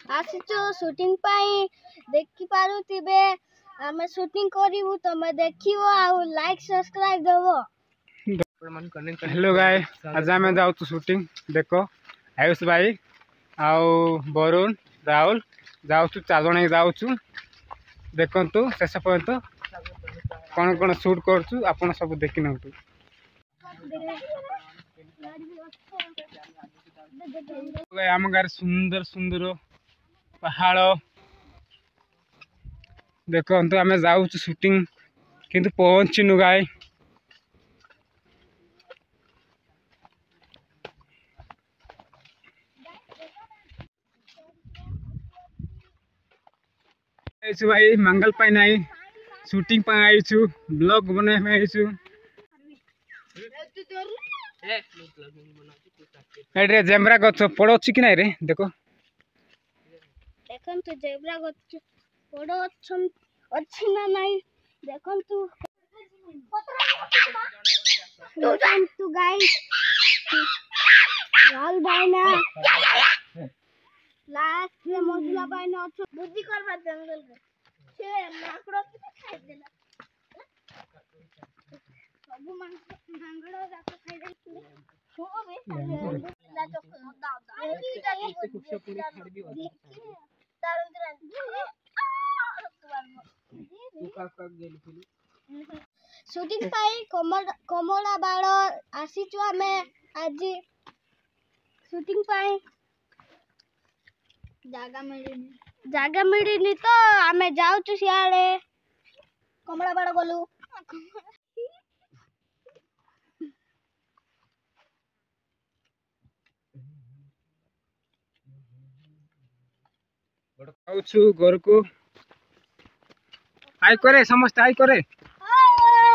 आसीचु shooting पाई देखि पारुथिबे हमें shooting करिवु तमे देखिवो आ लाइक सब्सक्राइब देवो। हेलो गाय आज आम जाऊँ शूटिंग देख आयुष भाई आउ वरुण राहुल जाऊँ 4 जन जाऊँ देखु शेष पर्यंत कौन कौन शूट करूँ आपड़ सब देखी नौ आम गाँव सुंदर सुंदर पहाड़ देखु आम जाऊँ शूटिंग किंतु पहुँचनु गाय भाई मंगल पाई ना शूटिंग आई ब्लॉग बना जेब्रा गछ पड़ अच्छी कि ना रे देख देखंतु जेब्रा गछ पड़ अच्छी ना नहीं देखंतु देखंतु गाइस लाल भाईना लास्ट में मजुला भाईना अच्छो बुद्धि करबा जंगल रे छे माकड़ो के खाइ देला सब मांगड़ो जाके खाइ देला हो बे ला तो दादा शूटिंग पाई कमला बाड़ आसीचु आमे आज शूटिंग पाई जागा मिलनी तो आमे जाऊचु सियाड़े कमला बाड़ गलु घर को आई करे समस्त आई करे हाय